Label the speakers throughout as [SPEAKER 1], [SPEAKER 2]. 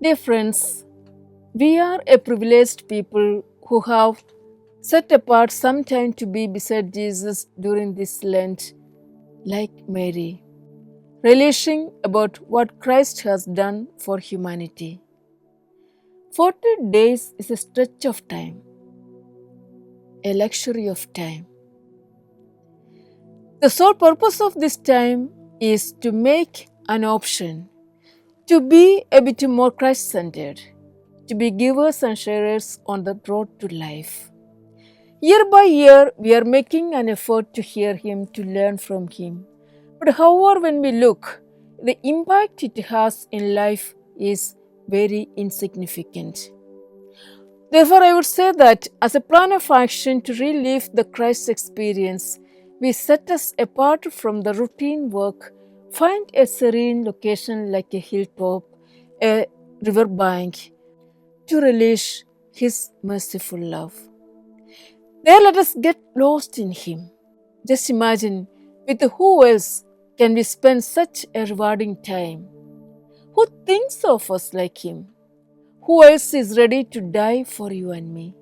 [SPEAKER 1] Dear friends, we are a privileged people who have set apart some time to be beside Jesus during this Lent, like Mary, relishing about what Christ has done for humanity. 40 days is a stretch of time, a luxury of time. The sole purpose of this time is to make an option, to be a bit more Christ-centered, to be givers and sharers on the road to life. Year by year, we are making an effort to hear Him, to learn from Him. But however, when we look, the impact it has in life is very insignificant. Therefore, I would say that as a plan of action to relive the Christ experience, we set us apart from the routine work, find a serene location like a hilltop, a riverbank, to relish His merciful love. There let us get lost in Him. Just imagine, with who else can we spend such a rewarding time? Who thinks of us like Him? Who else is ready to die for you and me?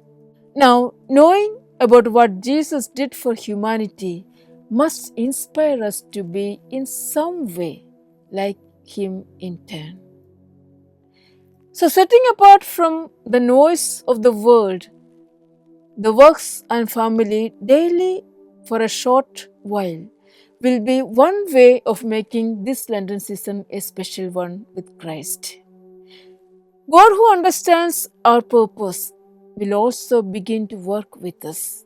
[SPEAKER 1] Now, knowing about what Jesus did for humanity must inspire us to be in some way like Him in turn. So, setting apart from the noise of the world, the works and family daily for a short while will be one way of making this Lenten season a special one with Christ. God, who understands our purpose, will also begin to work with us.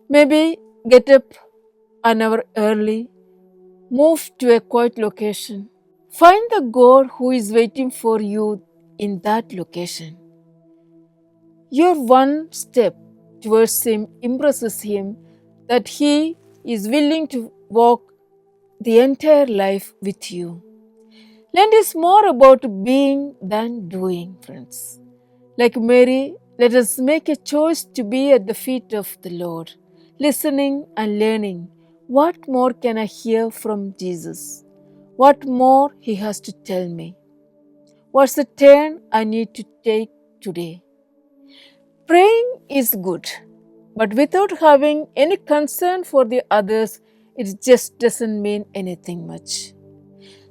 [SPEAKER 1] Maybe get up an hour early, move to a quiet location, find the God who is waiting for you in that location. Your one step towards Him impresses Him that He is willing to walk the entire life with you. Lent is more about being than doing, friends. Like Mary, let us make a choice to be at the feet of the Lord, listening and learning. What more can I hear from Jesus? What more He has to tell me? What's the turn I need to take today? Praying is good, but without having any concern for the others, it just doesn't mean anything much.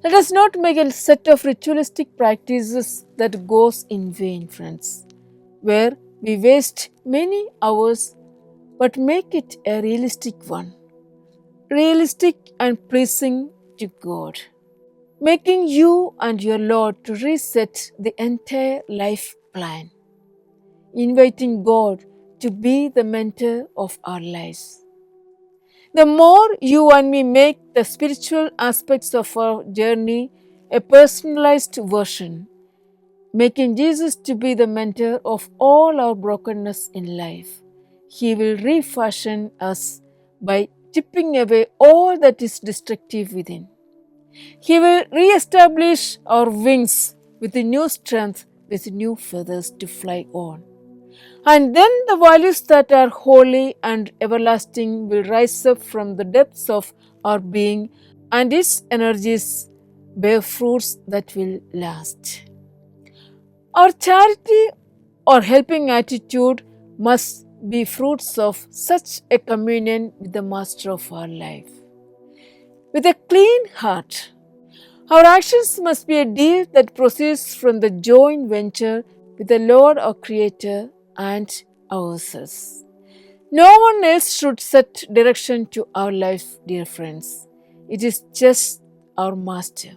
[SPEAKER 1] Let us not make a set of ritualistic practices that goes in vain, friends, where we waste many hours, but make it a realistic one, realistic and pleasing to God, making you and your Lord to reset the entire life plan, inviting God to be the mentor of our lives. The more you and me make the spiritual aspects of our journey a personalized version, making Jesus to be the mentor of all our brokenness in life, He will refashion us by chipping away all that is destructive within. He will re-establish our wings with a new strength, with new feathers to fly on. And then the values that are holy and everlasting will rise up from the depths of our being, and its energies bear fruits that will last. Our charity or helping attitude must be fruits of such a communion with the Master of our life. With a clean heart, our actions must be a deed that proceeds from the joint venture with the Lord our Creator and ourselves. No one else should set direction to our life, dear friends. It is just our Master.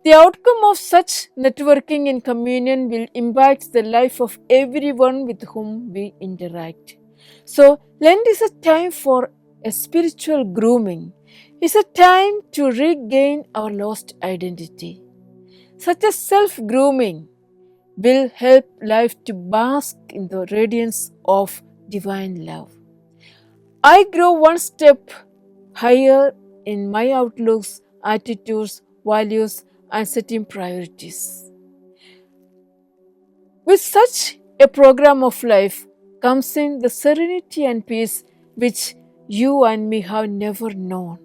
[SPEAKER 1] The outcome of such networking in communion will impact the life of everyone with whom we interact. So, Lent is a time for a spiritual grooming. It's a time to regain our lost identity. Such a self-grooming will help life to bask in the radiance of divine love. I grow one step higher in my outlooks, attitudes, values, and setting priorities. With such a program of life comes in the serenity and peace which you and me have never known.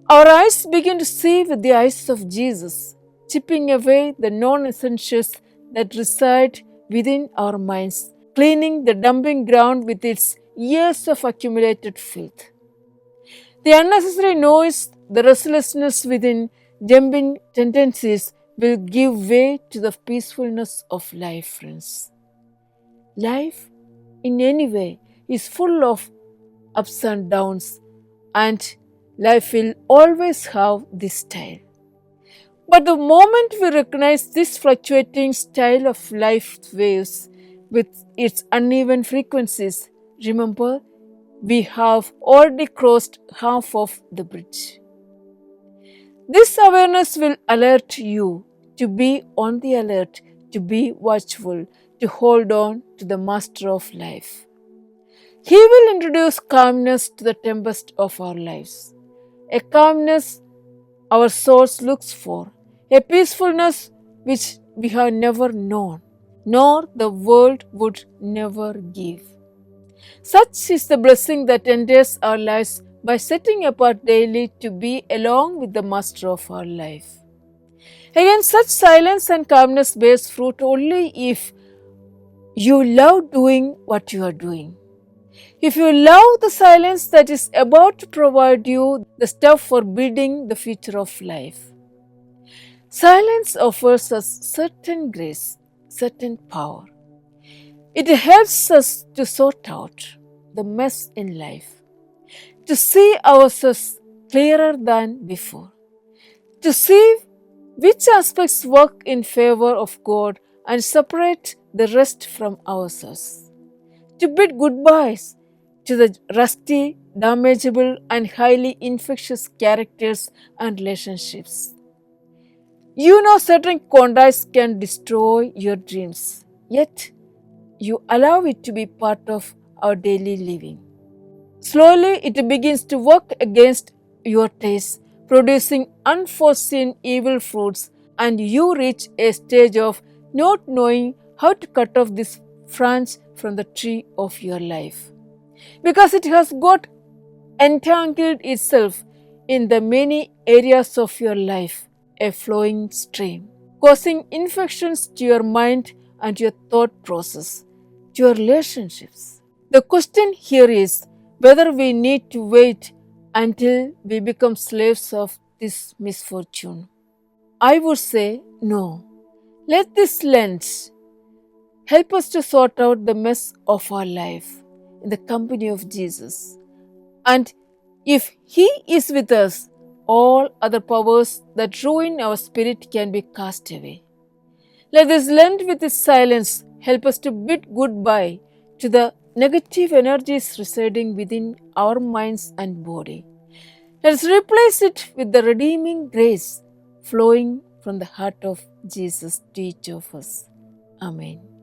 [SPEAKER 1] Our eyes begin to see with the eyes of Jesus, chipping away the non-essentials that reside within our minds, cleaning the dumping ground with its years of accumulated filth. The unnecessary noise, the restlessness within, jumping tendencies will give way to the peacefulness of life, friends. Life, in any way, is full of ups and downs, and life will always have this style. But the moment we recognize this fluctuating style of life waves with its uneven frequencies, remember we have already crossed half of the bridge. This awareness will alert you to be on the alert, to be watchful, to hold on to the master of life. He will introduce calmness to the tempest of our lives, a calmness our souls looks for, a peacefulness which we have never known, nor the world would never give. Such is the blessing that enters our lives by setting apart daily to be along with the master of our life. Again, such silence and calmness bears fruit only if you love doing what you are doing. If you love the silence that is about to provide you the stuff for building the future of life. Silence offers us certain grace, certain power. It helps us to sort out the mess in life, to see ourselves clearer than before, to see which aspects work in favor of God and separate the rest from ourselves, to bid goodbyes to the rusty, damageable, and highly infectious characters and relationships. You know certain contacts can destroy your dreams, yet you allow it to be part of our daily living. Slowly, it begins to work against your taste, producing unforeseen evil fruits, and you reach a stage of not knowing how to cut off this branch from the tree of your life, because it has got entangled itself in the many areas of your life, a flowing stream, causing infections to your mind and your thought process, to your relationships. The question here is whether we need to wait until we become slaves of this misfortune. I would say no. Let this Lent help us to sort out the mess of our life in the company of Jesus. And if He is with us, all other powers that ruin our spirit can be cast away. Let this Lent with its silence help us to bid goodbye to the negative energies residing within our minds and body. Let us replace it with the redeeming grace flowing from the heart of Jesus to each of us. Amen.